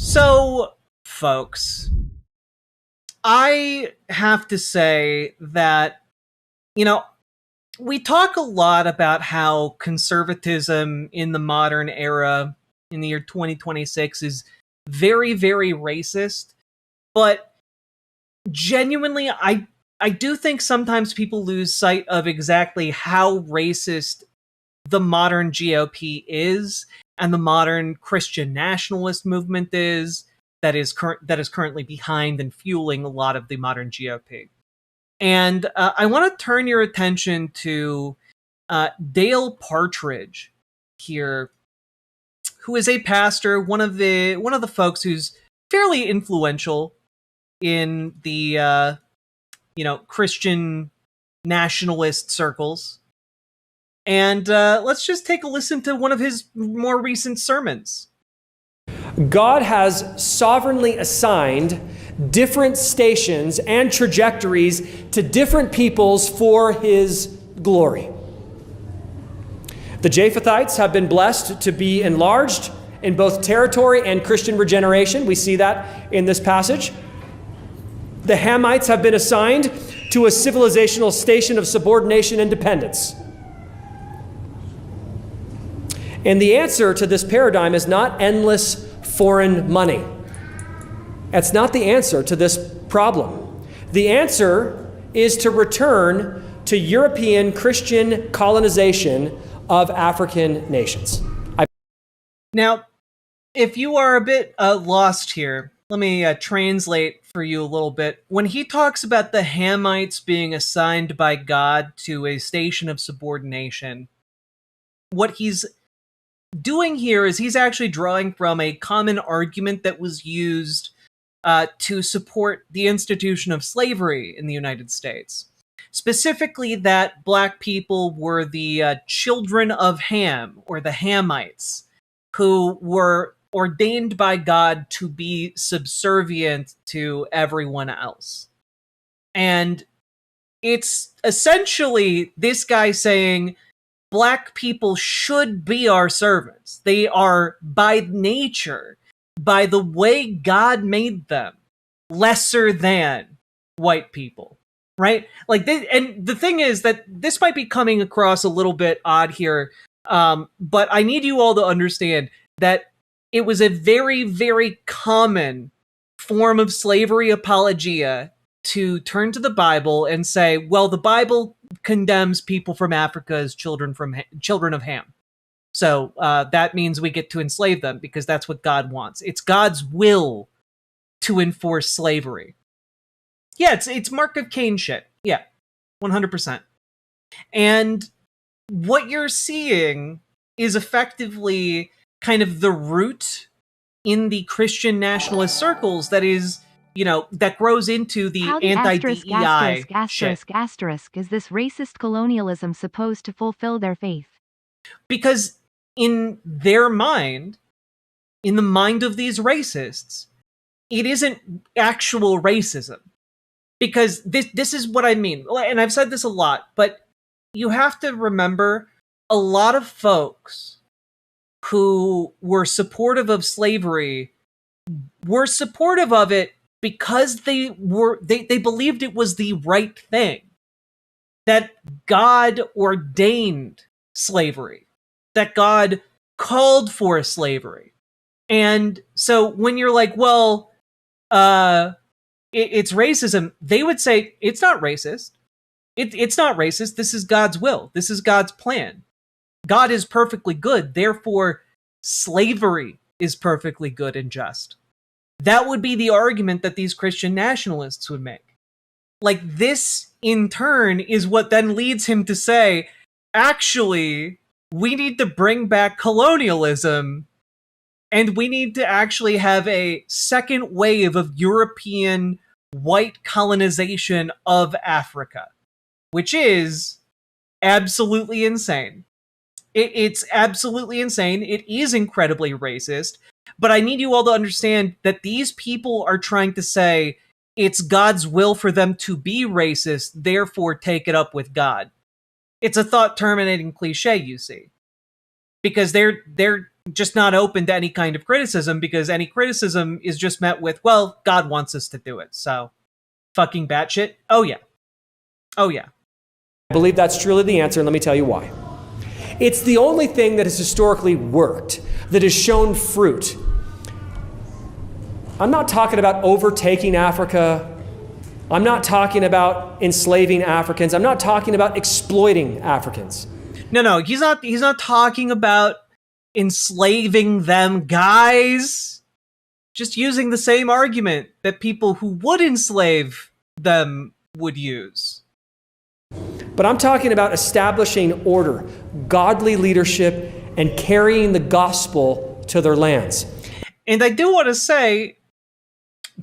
So, folks, I have to say that, you know, we talk a lot about how conservatism in the modern era, in the year 2026, is very, very racist. But genuinely, I do think sometimes people lose sight of exactly how racist the modern GOP is and the modern Christian nationalist movement is that is currently behind and fueling a lot of the modern GOP. And I want to turn your attention to Dale Partridge here, who is a pastor, one of the folks who's fairly influential in the Christian nationalist circles. And let's just take a listen to one of his more recent sermons. God has sovereignly assigned different stations and trajectories to different peoples for his glory. The Japhethites have been blessed to be enlarged in both territory and Christian regeneration. We see that in this passage. The Hamites have been assigned to a civilizational station of subordination and dependence. And the answer to this paradigm is not endless foreign money. That's not the answer to this problem. The answer is to return to European Christian colonization of African nations. Now, if you are a bit lost here, let me translate for you a little bit. When he talks about the Hamites being assigned by God to a station of subordination, what he's doing here is he's actually drawing from a common argument that was used to support the institution of slavery in the United States. Specifically, that black people were the children of Ham, or the Hamites, who were ordained by God to be subservient to everyone else. And it's essentially this guy saying, Black people should be our servants. They are, by nature, by the way God made them, lesser than white people, right? Like, and the thing is that this might be coming across a little bit odd here, but I need you all to understand that it was a very, very common form of slavery apologia to turn to the Bible and say, well, the Bible condemns people from Africa as children of Ham. So that means we get to enslave them because that's what God wants. It's God's will to enforce slavery. Yeah, it's Mark of Cain shit. Yeah, 100%. And what you're seeing is effectively kind of the root in the Christian nationalist circles that is, that grows into the anti-DEI shit. Asterisk is this racist colonialism supposed to fulfill their faith? Because in their mind, in the mind of these racists, it isn't actual racism. Because this is what I mean, and I've said this a lot, but you have to remember a lot of folks who were supportive of slavery were supportive of it because they believed it was the right thing, that God ordained slavery, that God called for slavery. And so when you're like, well, it's racism, they would say, it's not racist. It's not racist. This is God's will. This is God's plan. God is perfectly good. Therefore, slavery is perfectly good and just. That would be the argument that these Christian nationalists would make. Like, this, in turn, is what then leads him to say, actually, we need to bring back colonialism, and we need to actually have a second wave of European white colonization of Africa, which is absolutely insane. It's absolutely insane. It is incredibly racist. But I need you all to understand that these people are trying to say it's God's will for them to be racist, therefore take it up with God. It's a thought-terminating cliche, you see. Because they're just not open to any kind of criticism, because any criticism is just met with, well, God wants us to do it, so fucking batshit. Oh yeah. I believe that's truly the answer, and let me tell you why. It's the only thing that has historically worked, that has shown fruit. I'm not talking about overtaking Africa. I'm not talking about enslaving Africans. I'm not talking about exploiting Africans. No, he's not talking about enslaving them, guys. Just using the same argument that people who would enslave them would use. But I'm talking about establishing order, godly leadership, and carrying the gospel to their lands. And I do want to say,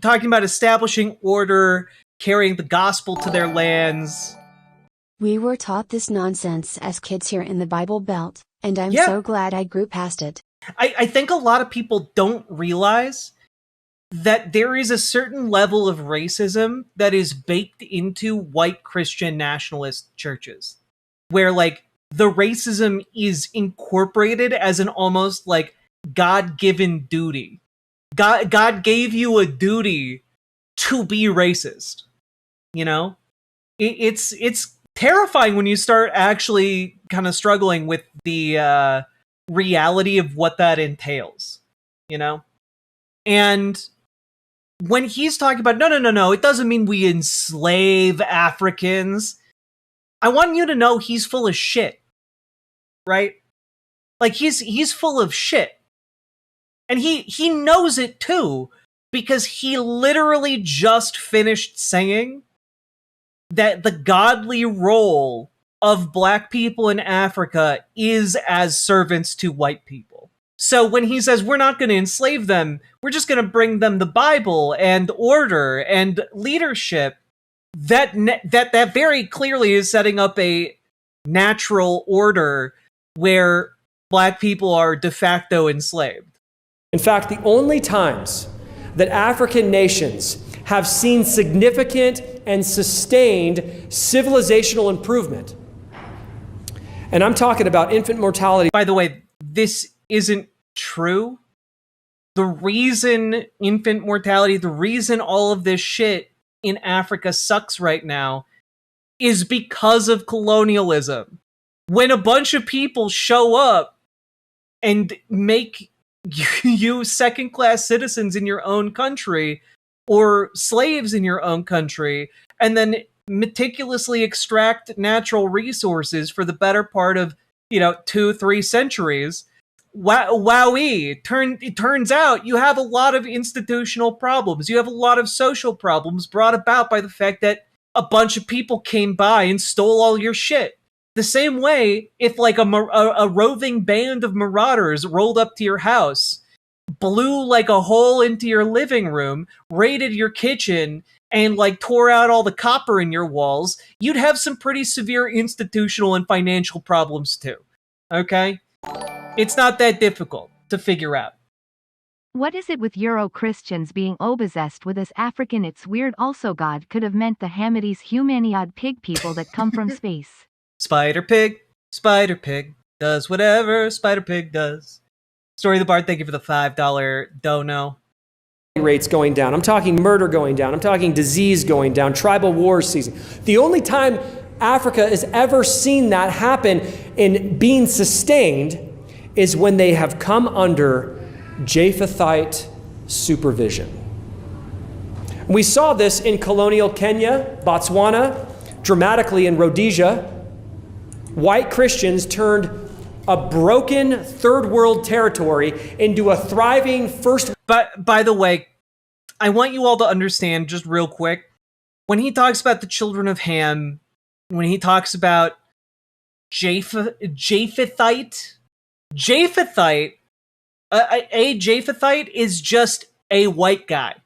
talking about establishing order, carrying the gospel to their lands. We were taught this nonsense as kids here in the Bible Belt, and I'm so glad I grew past it. I think a lot of people don't realize that there is a certain level of racism that is baked into white Christian nationalist churches, where like the racism is incorporated as an almost like God-given duty. God gave you a duty to be racist. You know, it's terrifying when you start actually kind of struggling with the reality of what that entails. You know, and when he's talking about no, it doesn't mean we enslave Africans. I want you to know he's full of shit, right? Like he's full of shit, and he knows it too, because he literally just finished saying that the godly role of black people in Africa is as servants to white people. So when he says we're not going to enslave them, we're just going to bring them the Bible and order and leadership, that very clearly is setting up a natural order where black people are de facto enslaved. In fact, the only times that African nations have seen significant and sustained civilizational improvement, and I'm talking about infant mortality. By the way, this isn't true. The reason infant mortality, the reason all of this shit in Africa sucks right now is because of colonialism. When a bunch of people show up and make you second-class citizens in your own country or slaves in your own country, and then meticulously extract natural resources for the better part of, 2-3 centuries, it turns out you have a lot of institutional problems. You have a lot of social problems brought about by the fact that a bunch of people came by and stole all your shit. The same way, if like a roving band of marauders rolled up to your house, blew like a hole into your living room, raided your kitchen, and like tore out all the copper in your walls, you'd have some pretty severe institutional and financial problems too. Okay? It's not that difficult to figure out. What is it with Euro Christians being obsessed with us African? It's weird. Also, God could have meant the Hamidis humaniad pig people that come from space. Spider Pig, does whatever Spider Pig does. Story of the Bard, thank you for the $5 dono. Rates going down. I'm talking murder going down. I'm talking disease going down, tribal wars ceasing. The only time Africa has ever seen that happen in being sustained is when they have come under Japhethite supervision. We saw this in colonial Kenya, Botswana, dramatically in Rhodesia. White Christians turned a broken third world territory into a thriving first. But by the way, I want you all to understand just real quick, when he talks about the children of Ham, when he talks about Japhethite, a Japhethite is just a white guy.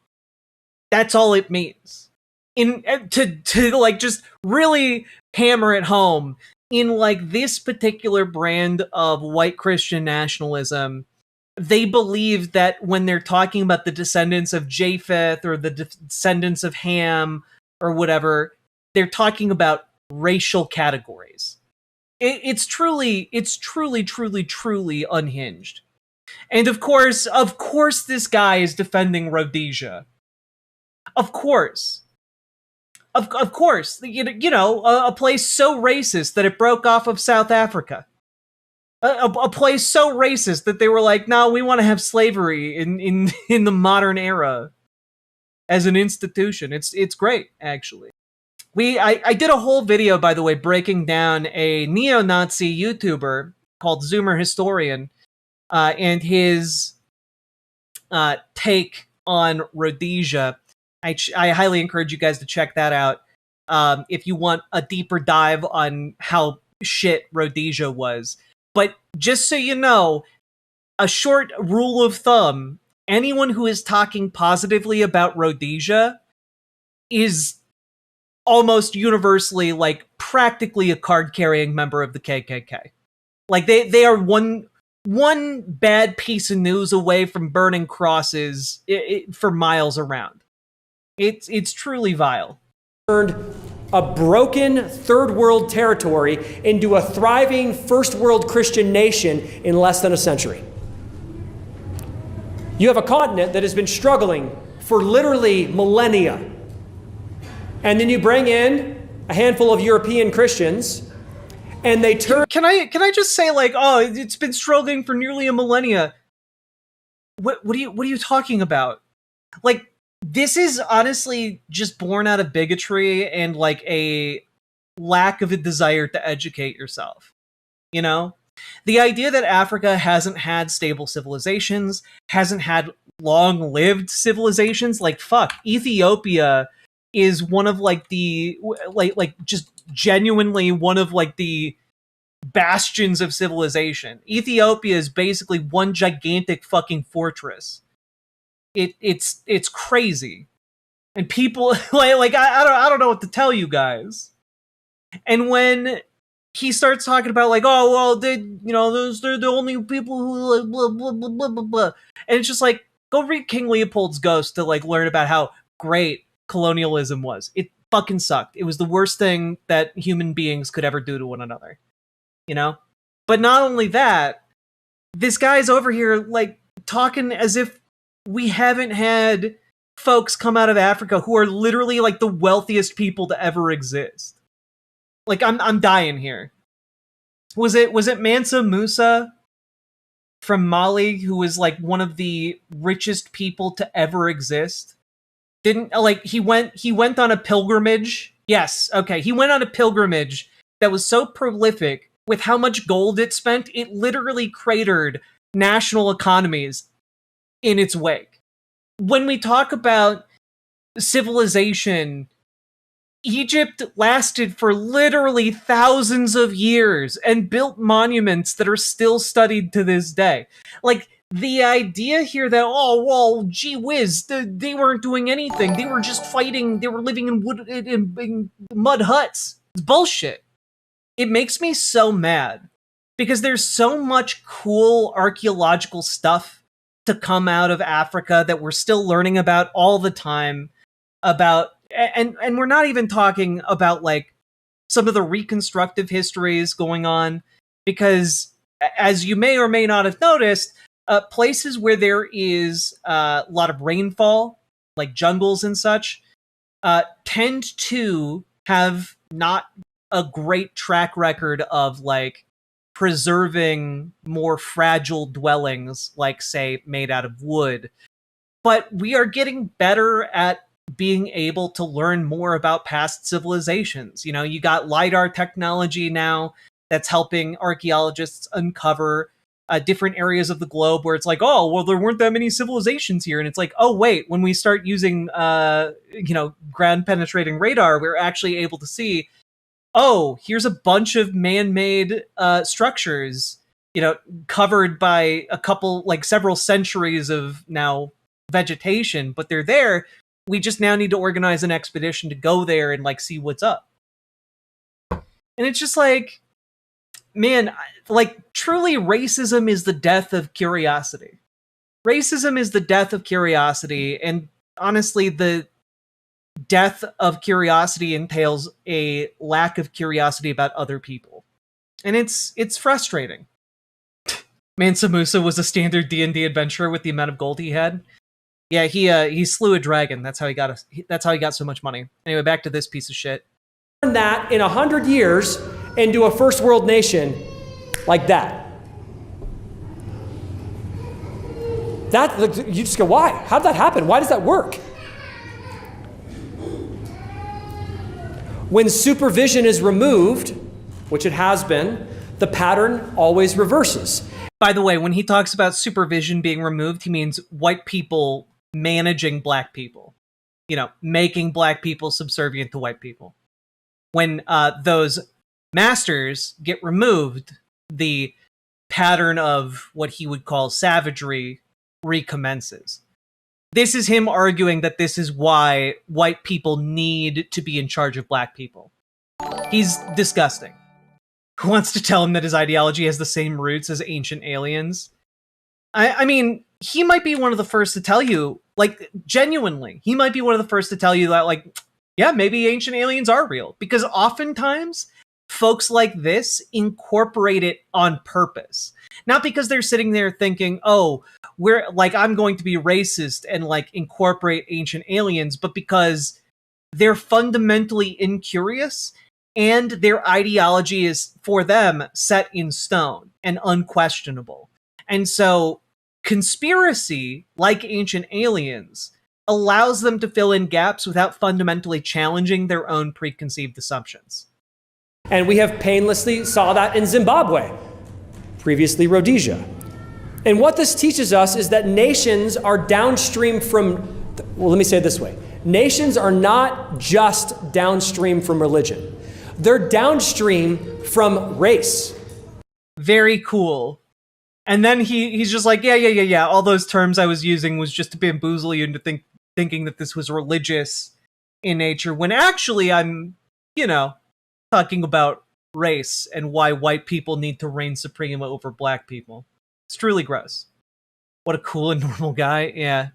That's all it means. To like just really hammer it home, in like this particular brand of white Christian nationalism, they believe that when they're talking about the descendants of Japheth or the descendants of Ham or whatever, they're talking about racial categories. It's truly unhinged. And of course, this guy is defending Rhodesia. Of course. Of course. You know, a place so racist that it broke off of South Africa. A place so racist that they were like, no, we want to have slavery in the modern era as an institution. It's great, actually. I did a whole video, by the way, breaking down a neo-Nazi YouTuber called Zoomer Historian and his take on Rhodesia. I highly encourage you guys to check that out if you want a deeper dive on how shit Rhodesia was. But just so you know, a short rule of thumb, anyone who is talking positively about Rhodesia is almost universally, like, practically a card-carrying member of the KKK. Like, they are one bad piece of news away from burning crosses for miles around. It's truly vile. Turned a broken third world territory into a thriving first world Christian nation in less than a century. You have a continent that has been struggling for literally millennia. And then you bring in a handful of European Christians, and they turn... Can I just say, like, oh, it's been struggling for nearly a millennia. What are you talking about? Like, this is honestly just born out of bigotry and, like, a lack of a desire to educate yourself. You know? The idea that Africa hasn't had stable civilizations, hasn't had long-lived civilizations, like, fuck, Ethiopia is one of, like, the, like just genuinely one of, like, the bastions of civilization. Ethiopia is basically one gigantic fucking fortress. It's crazy. And people, like I don't know what to tell you guys. And when he starts talking about, like, oh, well, they're the only people who, like, blah, blah, blah, blah, blah, blah. And it's just like, go read King Leopold's Ghost to, like, learn about how great colonialism was. It fucking sucked. It was the worst thing that human beings could ever do to one another. You know? But not only that, this guy's over here, like, talking as if we haven't had folks come out of Africa who are literally, like, the wealthiest people to ever exist. Like, I'm dying here. Was it Mansa Musa from Mali who was, like, one of the richest people to ever exist? Didn't, like, he went on a pilgrimage. Yes, okay. He went on a pilgrimage that was so prolific with how much gold it spent, it literally cratered national economies in its wake. When we talk about civilization, Egypt lasted for literally thousands of years and built monuments that are still studied to this day. Like, the idea here that, oh, well, gee whiz, they weren't doing anything. They were just fighting. They were living in wood, in mud huts. It's bullshit. It makes me so mad because there's so much cool archaeological stuff to come out of Africa that we're still learning about all the time. And we're not even talking about, like, some of the reconstructive histories going on, because, as you may or may not have noticed, places where there is a lot of rainfall, like jungles and such, tend to have not a great track record of, like, preserving more fragile dwellings, like, say, made out of wood. But we are getting better at being able to learn more about past civilizations. You know, you got LiDAR technology now that's helping archaeologists uncover different areas of the globe where it's like, oh, well, there weren't that many civilizations here. And it's like, oh, wait, when we start using, ground penetrating radar, we're actually able to see, oh, here's a bunch of man-made structures, covered by several centuries of now vegetation, but they're there. We just now need to organize an expedition to go there and, like, see what's up. And it's just like, man, like, truly racism is the death of curiosity. Racism is the death of curiosity, and honestly, the death of curiosity entails a lack of curiosity about other people. And it's frustrating. Mansa Musa was a standard D&D adventurer with the amount of gold he had. Yeah, he slew a dragon. That's how he got so much money. Anyway, back to this piece of shit. That in 100 years into a first world nation like that. You just go, why? How'd that happen? Why does that work? When supervision is removed, which it has been, the pattern always reverses. By the way, when he talks about supervision being removed, he means white people managing black people. Making black people subservient to white people. When those masters get removed, the pattern of what he would call savagery recommences. This is him arguing that this is why white people need to be in charge of black people. He's disgusting. Who wants to tell him that his ideology has the same roots as ancient aliens? I mean, he might be one of the first to tell you, genuinely, he might be one of the first to tell you that, yeah, maybe ancient aliens are real. Because oftentimes, folks like this incorporate it on purpose. Not because they're sitting there thinking, oh, I'm going to be racist and incorporate ancient aliens, but because they're fundamentally incurious and their ideology is, for them, set in stone and unquestionable. And so conspiracy, like ancient aliens, allows them to fill in gaps without fundamentally challenging their own preconceived assumptions. And we have painlessly saw that in Zimbabwe, previously Rhodesia. And what this teaches us is that nations are downstream from, let me say it this way. Nations are not just downstream from religion. They're downstream from race. Very cool. And then he's just like, yeah. All those terms I was using was just to bamboozle you into thinking that this was religious in nature, when actually I'm, talking about race and why white people need to reign supreme over black people. It's truly gross. What a cool and normal guy. Yeah.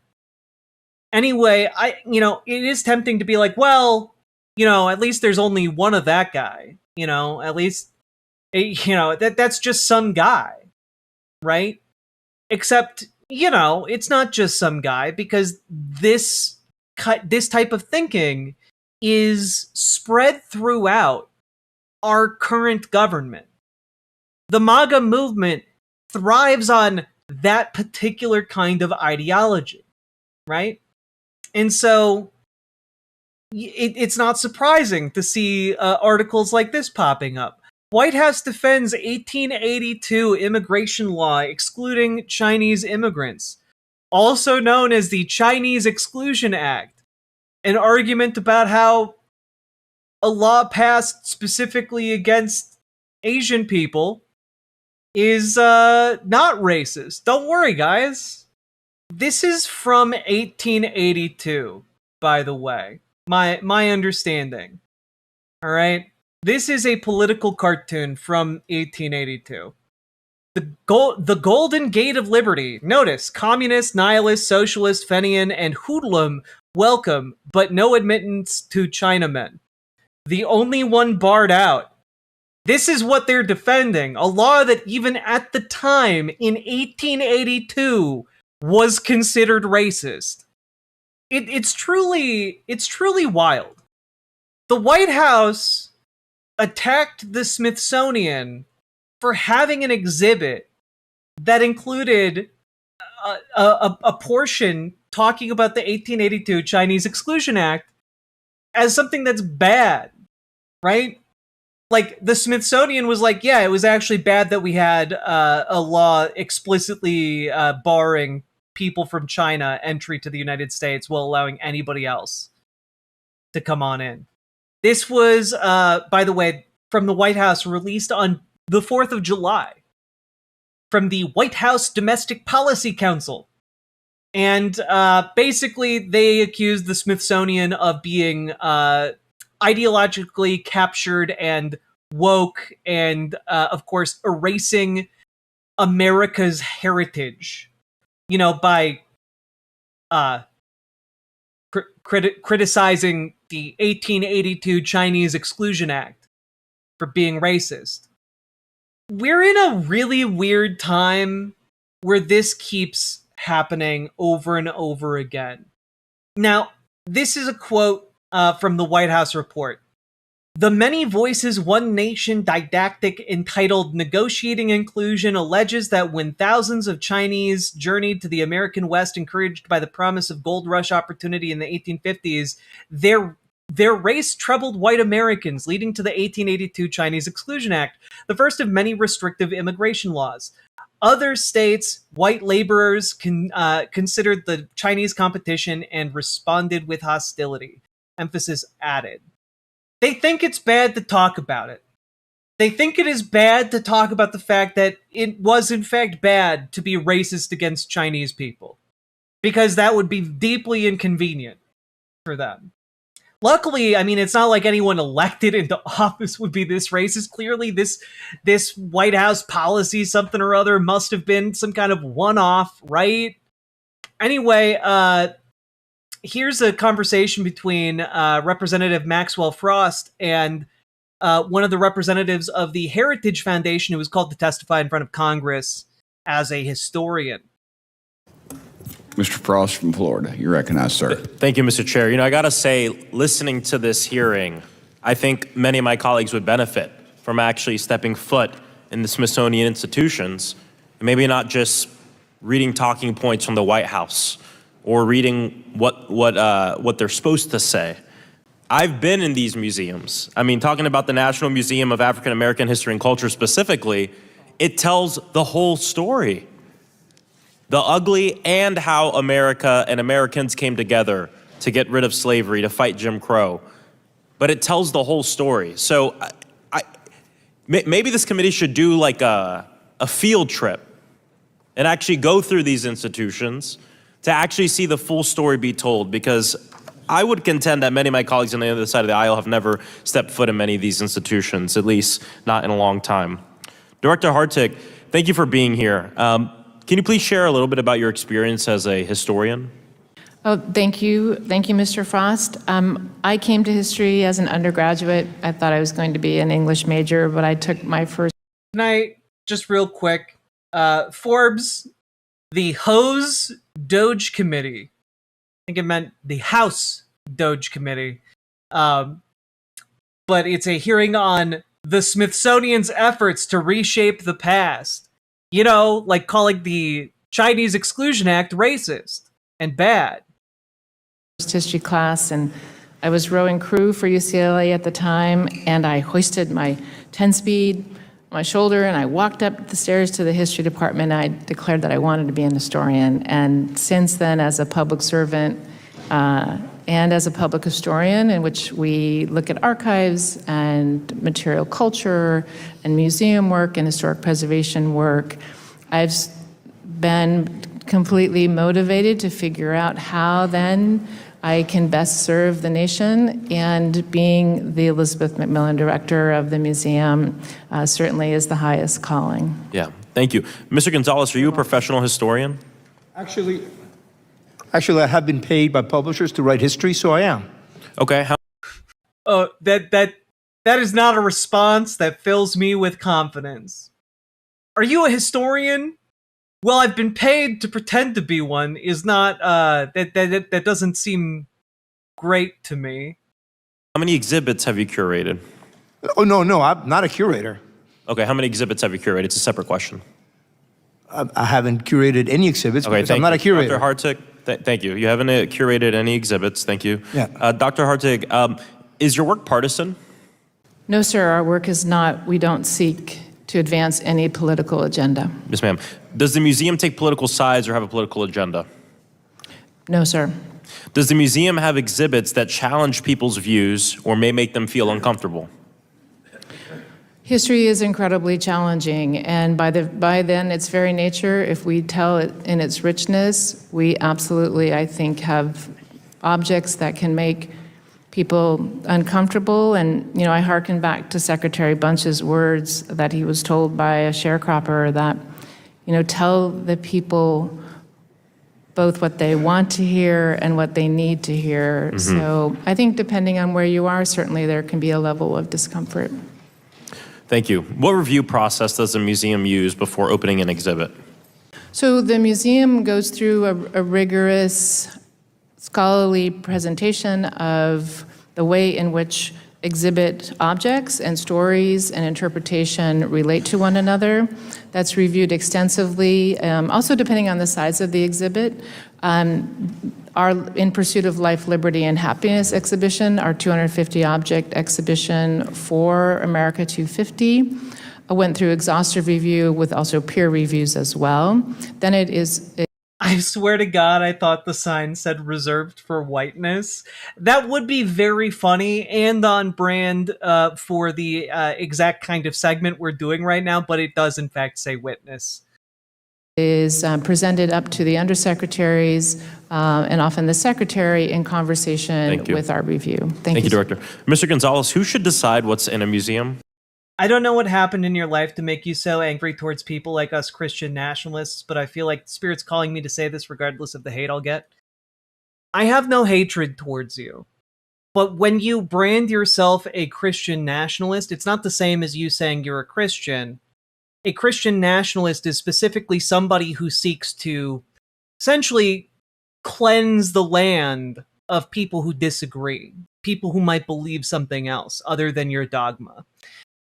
Anyway, it is tempting to be like, well, at least there's only one of that guy. At least, that's just some guy, right? Except, it's not just some guy, because this type of thinking is spread throughout our current government. The MAGA movement thrives on that particular kind of ideology, right? And so it's not surprising to see articles like this popping up. White House defends 1882 immigration law excluding Chinese immigrants, also known as the Chinese Exclusion Act, an argument about how a law passed specifically against Asian people is not racist. Don't worry, guys. This is from 1882, by the way. My understanding. All right? This is a political cartoon from 1882. The Golden Gate of Liberty. Notice, communist, nihilist, socialist, Fenian, and hoodlum welcome, but no admittance to Chinamen. The only one barred out. This is what they're defending. A law that even at the time, in 1882, was considered racist. It's truly wild. The White House attacked the Smithsonian for having an exhibit that included a portion talking about the 1882 Chinese Exclusion Act as something that's bad, right? The Smithsonian was like, yeah, it was actually bad that we had a law explicitly barring people from China entry to the United States while allowing anybody else to come on in. This was, by the way, from the White House, released on the 4th of July from the White House Domestic Policy Council. And basically, they accused the Smithsonian of being ideologically captured and woke and, of course, erasing America's heritage, by criticizing the 1882 Chinese Exclusion Act for being racist. we're in a really weird time where this keeps happening over and over again. Now, this is a quote from the White House report. The Many Voices One Nation didactic entitled Negotiating Inclusion alleges that when thousands of Chinese journeyed to the American West encouraged by the promise of gold rush opportunity in the 1850s, their race troubled white Americans, leading to the 1882 Chinese Exclusion Act, the first of many restrictive immigration laws. Other states, white laborers considered the Chinese competition and responded with hostility. Emphasis added. They think it's bad to talk about it. They think it is bad to talk about the fact that it was in fact bad to be racist against Chinese people, because that would be deeply inconvenient for them. Luckily, I mean, it's not like anyone elected into office would be this racist. Clearly, this White House policy, something or other, must have been some kind of one-off, right? Anyway, here's a conversation between Representative Maxwell Frost and one of the representatives of the Heritage Foundation who was called to testify in front of Congress as a historian. Mr. Frost from Florida, you're recognized, sir. Thank you, Mr. Chair. You know, I gotta say, listening to this hearing, I think many of my colleagues would benefit from actually stepping foot in the Smithsonian institutions, and maybe not just reading talking points from the White House or reading what they're supposed to say. I've been in these museums. I mean, talking about the National Museum of African American History and Culture specifically, it tells the whole story. The ugly and how America and Americans came together to get rid of slavery, to fight Jim Crow. But it tells the whole story. So maybe this committee should do like a field trip and actually go through these institutions to actually see the full story be told, because I would contend that many of my colleagues on the other side of the aisle have never stepped foot in many of these institutions, at least not in a long time. Director Hartig, thank you for being here. Can you please share a little bit about your experience as a historian? Oh, thank you. Thank you, Mr. Frost. I came to history as an undergraduate. I thought I was going to be an English major, but I took my first... Can I, just real quick, Forbes, the Hose Doge Committee, I think it meant the House Doge Committee, but it's a hearing on the Smithsonian's efforts to reshape the past. You know, like calling the Chinese Exclusion Act racist and bad. History class, and I was rowing crew for UCLA at the time, and I hoisted my 10-speed on my shoulder, and I walked up the stairs to the history department, and I declared that I wanted to be an historian. And since then, as a public servant and as a public historian, in which we look at archives and material culture and museum work and historic preservation work, I've been completely motivated to figure out how then I can best serve the nation, and being the Elizabeth Macmillan Director of the museum certainly is the highest calling. Yeah, thank you. Mr. Gonzalez, are you a professional historian? Actually, I have been paid by publishers to write history, so I am. Okay. That is not a response that fills me with confidence. Are you a historian? Well, I've been paid to pretend to be one is not, that doesn't seem great to me. How many exhibits have you curated? Oh, no, I'm not a curator. Okay, how many exhibits have you curated? It's a separate question. I haven't curated any exhibits because I'm not a curator. Dr. Hartig, thank you. You haven't curated any exhibits, thank you. Yeah. Dr. Hartig, is your work partisan? No, sir, our work is not. We don't seek to advance any political agenda. Yes, ma'am. Does the museum take political sides or have a political agenda? No, sir. Does the museum have exhibits that challenge people's views or may make them feel uncomfortable? History is incredibly challenging, and by then its very nature, if we tell it in its richness, we absolutely, I think, have objects that can make people uncomfortable. And, you know, I hearken back to Secretary Bunch's words that he was told by a sharecropper that, you know, tell the people both what they want to hear and what they need to hear. So I think depending on where you are, certainly there can be a level of discomfort. Thank you. What review process does the museum use before opening an exhibit? So the museum goes through a rigorous scholarly presentation of the way in which exhibit objects and stories and interpretation relate to one another. That's reviewed extensively, also depending on the size of the exhibit. Our In Pursuit of Life, Liberty, and Happiness exhibition, our 250 object exhibition for America 250, went through exhaustive review with also peer reviews as well. Then it is... I swear to God, I thought the sign said reserved for whiteness. That would be very funny and on brand for the exact kind of segment we're doing right now, but it does in fact say witness. Is presented up to the undersecretaries and often the secretary in conversation with our review. Thank you, Director. Mr. Gonzalez, who should decide what's in a museum? I don't know what happened in your life to make you so angry towards people like us Christian nationalists, but I feel like the Spirit's calling me to say this regardless of the hate I'll get. I have no hatred towards you, but when you brand yourself a Christian nationalist, it's not the same as you saying you're a Christian. A Christian nationalist is specifically somebody who seeks to essentially cleanse the land of people who disagree, people who might believe something else other than your dogma.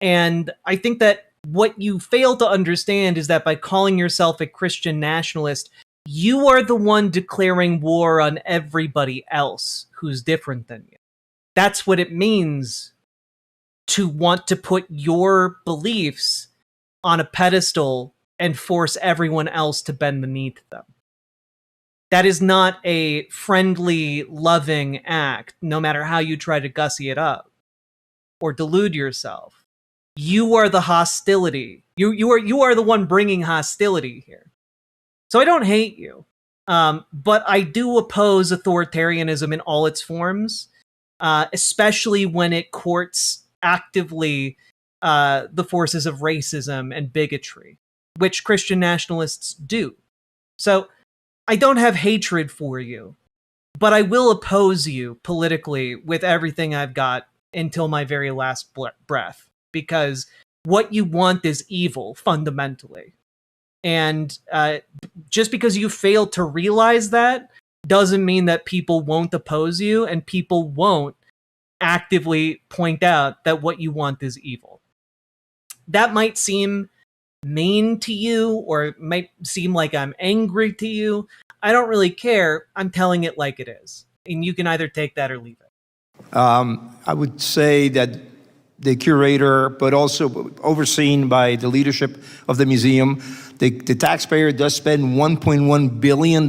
And I think that what you fail to understand is that by calling yourself a Christian nationalist, you are the one declaring war on everybody else who's different than you. That's what it means to want to put your beliefs on a pedestal and force everyone else to bend the knee to them. That is not a friendly, loving act, no matter how you try to gussy it up or delude yourself. You are the hostility. You are the one bringing hostility here. So I don't hate you, but I do oppose authoritarianism in all its forms, especially when it courts actively the forces of racism and bigotry, which Christian nationalists do. So I don't have hatred for you, but I will oppose you politically with everything I've got until my very last breath. Because what you want is evil, fundamentally. And just because you fail to realize that doesn't mean that people won't oppose you and people won't actively point out that what you want is evil. That might seem mean to you or it might seem like I'm angry to you. I don't really care. I'm telling it like it is. And you can either take that or leave it. I would say that the curator, but also overseen by the leadership of the museum. The taxpayer does spend $1.1 billion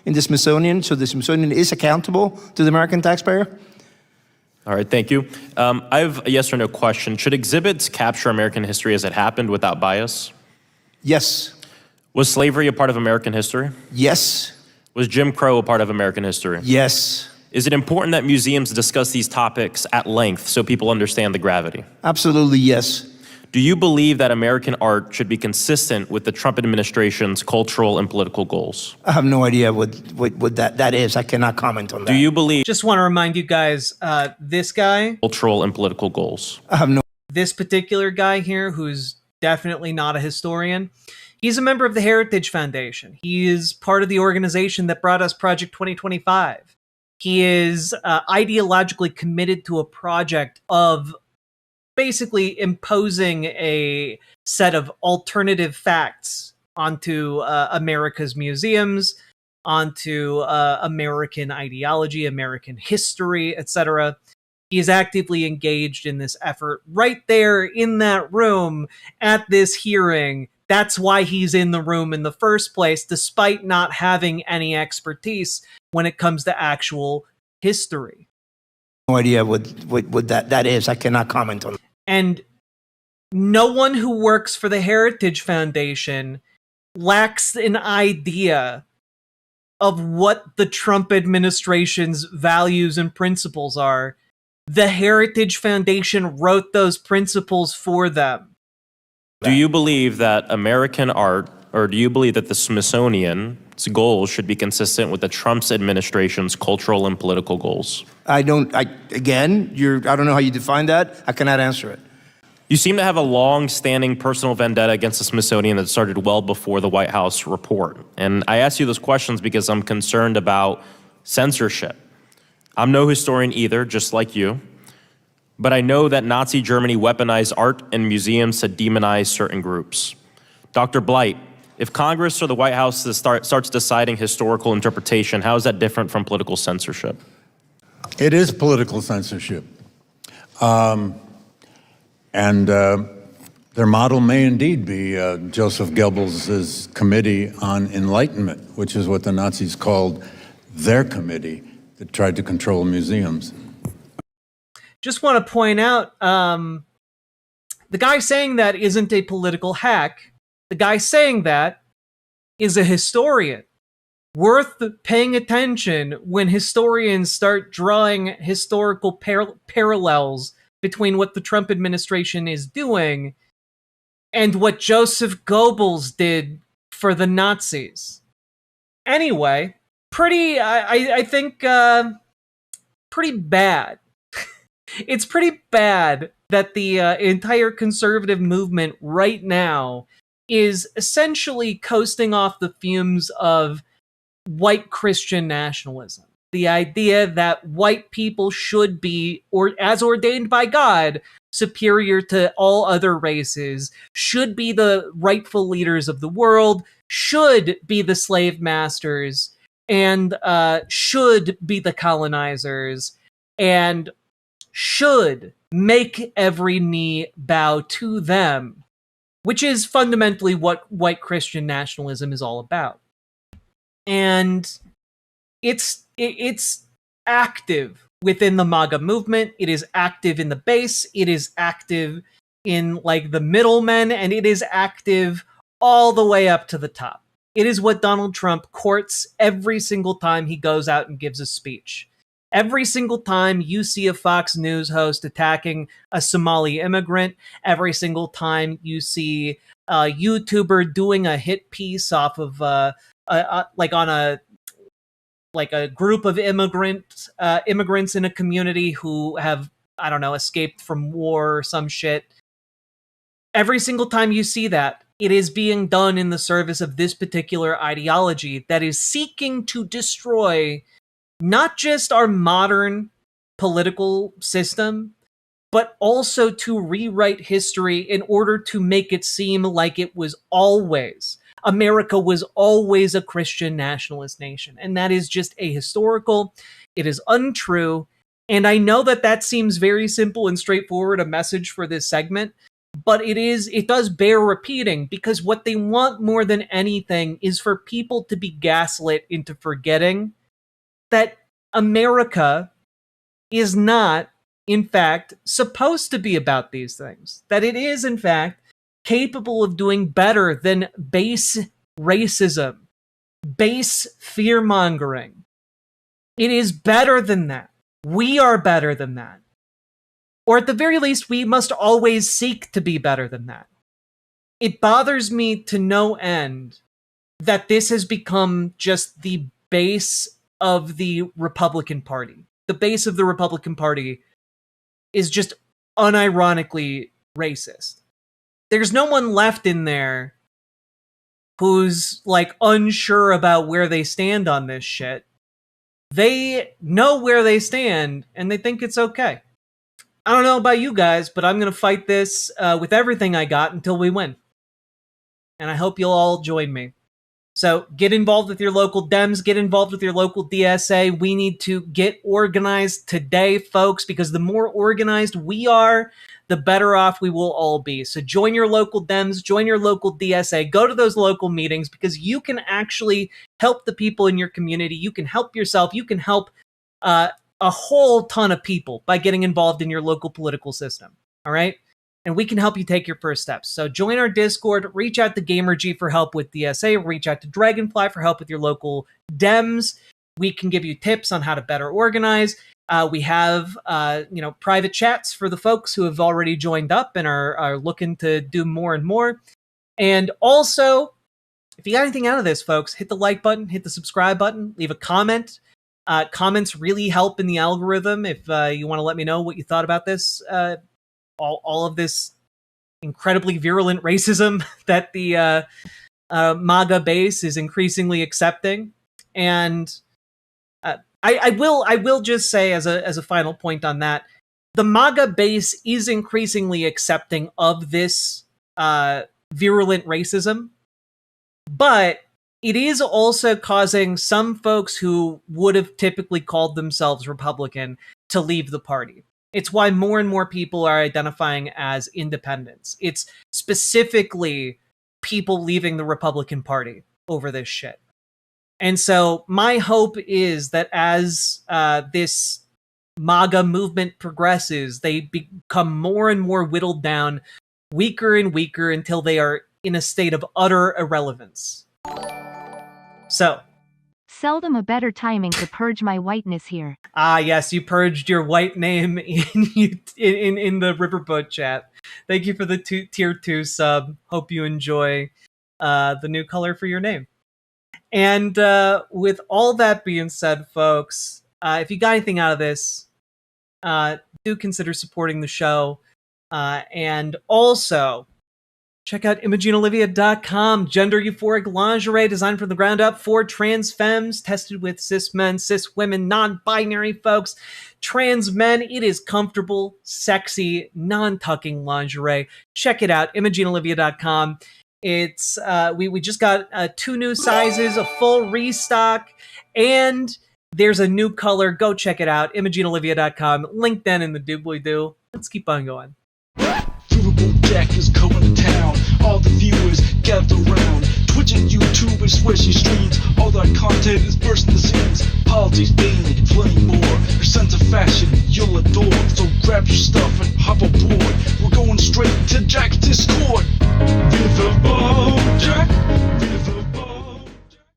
in the Smithsonian, so the Smithsonian is accountable to the American taxpayer. All right, thank you. I have a yes or no question. Should exhibits capture American history as it happened without bias? Yes. Was slavery a part of American history? Yes. Was Jim Crow a part of American history? Yes. Is it important that museums discuss these topics at length so people understand the gravity? Absolutely yes. Do you believe that American art should be consistent with the Trump administration's cultural and political goals? I have no idea what that is. I cannot comment on that. Do you believe... Just want to remind you guys, this guy... Cultural and political goals. I have no... This particular guy here, who's definitely not a historian, he's a member of the Heritage Foundation. He is part of the organization that brought us Project 2025. He is ideologically committed to a project of basically imposing a set of alternative facts onto America's museums, onto American ideology, American history, etc. He is actively engaged in this effort right there in that room at this hearing. That's why he's in the room in the first place, despite not having any expertise when it comes to actual history. No idea what that is. I cannot comment on. And no one who works for the Heritage Foundation lacks an idea of what the Trump administration's values and principles are. The Heritage Foundation wrote those principles for them. Do you believe that American art, or do you believe that the Smithsonian's goals should be consistent with the Trump's administration's cultural and political goals? I don't know how you define that. I cannot answer it. You seem to have a long-standing personal vendetta against the Smithsonian that started well before the White House report. And I ask you those questions because I'm concerned about censorship. I'm no historian either, just like you. But I know that Nazi Germany weaponized art and museums to demonize certain groups. Dr. Blight, if Congress or the White House starts deciding historical interpretation, how is that different from political censorship? It is political censorship. Their model may indeed be Joseph Goebbels' Committee on Enlightenment, which is what the Nazis called their committee that tried to control museums. Just want to point out, the guy saying that isn't a political hack. The guy saying that is a historian. Worth paying attention when historians start drawing historical parallels between what the Trump administration is doing and what Joseph Goebbels did for the Nazis. Anyway, I think, pretty bad. It's pretty bad that the entire conservative movement right now is essentially coasting off the fumes of white Christian nationalism. The idea that white people should be, or as ordained by God, superior to all other races, should be the rightful leaders of the world, should be the slave masters, and should be the colonizers, and should make every knee bow to them, which is fundamentally what white Christian nationalism is all about. And it's active within the MAGA movement. It is active in the base. It is active in like the middlemen, and it is active all the way up to the top. It is what Donald Trump courts every single time he goes out and gives a speech. Every single time you see a Fox News host attacking a Somali immigrant, every single time you see a YouTuber doing a hit piece off of like a group of immigrants in a community who have, I don't know, escaped from war or some shit. Every single time you see that, it is being done in the service of this particular ideology that is seeking to destroy not just our modern political system, but also to rewrite history in order to make it seem like it was always, America was always a Christian nationalist nation. And that is just ahistorical. It is untrue. And I know that that seems very simple and straightforward, a message for this segment, but it does bear repeating, because what they want more than anything is for people to be gaslit into forgetting that America is not, in fact, supposed to be about these things. That it is, in fact, capable of doing better than base racism, base fear-mongering. It is better than that. We are better than that. Or at the very least, we must always seek to be better than that. It bothers me to no end that this has become just the base of the Republican Party. The base of the Republican Party is just unironically racist. There's no one left in there who's like unsure about where they stand on this shit. They know where they stand and they think it's okay. I don't know about you guys, but I'm going to fight this with everything I got until we win. And I hope you'll all join me. So get involved with your local Dems, get involved with your local DSA. We need to get organized today, folks, because the more organized we are, the better off we will all be. So join your local Dems, join your local DSA, go to those local meetings, because you can actually help the people in your community. You can help yourself. You can help a whole ton of people by getting involved in your local political system. All right? And we can help you take your first steps. So join our Discord, reach out to GamerG for help with DSA, reach out to Dragonfly for help with your local Dems. We can give you tips on how to better organize. We have private chats for the folks who have already joined up and are looking to do more and more. And also, if you got anything out of this, folks, hit the like button, hit the subscribe button, leave a comment. Comments really help in the algorithm. If you want to let me know what you thought about this, all of this incredibly virulent racism that the MAGA base is increasingly accepting. And I will just say as a final point on that, the MAGA base is increasingly accepting of this virulent racism, but it is also causing some folks who would have typically called themselves Republican to leave the party. It's why more and more people are identifying as independents. It's specifically people leaving the Republican Party over this shit. And so my hope is that as this MAGA movement progresses, they become more and more whittled down, weaker and weaker, until they are in a state of utter irrelevance. So, seldom a better timing to purge my whiteness here. Ah, yes, you purged your white name in the Riverboat chat. Thank you for the tier 2 sub. Hope you enjoy the new color for your name. And with all that being said, folks, if you got anything out of this, do consider supporting the show. And also, check out ImogeneOlivia.com, gender euphoric lingerie designed from the ground up for trans femmes, tested with cis men, cis women, non-binary folks, trans men. It is comfortable, sexy, non-tucking lingerie. Check it out, ImogeneOlivia.com. It's we just got 2 new sizes, a full restock, and there's a new color. Go check it out, ImogeneOlivia.com. Link then in the doobly-doo. Let's keep on going. Riverboat Jack is going to town. All the viewers gather round. Twitch and YouTube is where she streams. All that content is bursting the seams. Politics, dating, plenty more. Her sense of fashion you'll adore. So grab your stuff and hop aboard. We're going straight to Jack's Discord.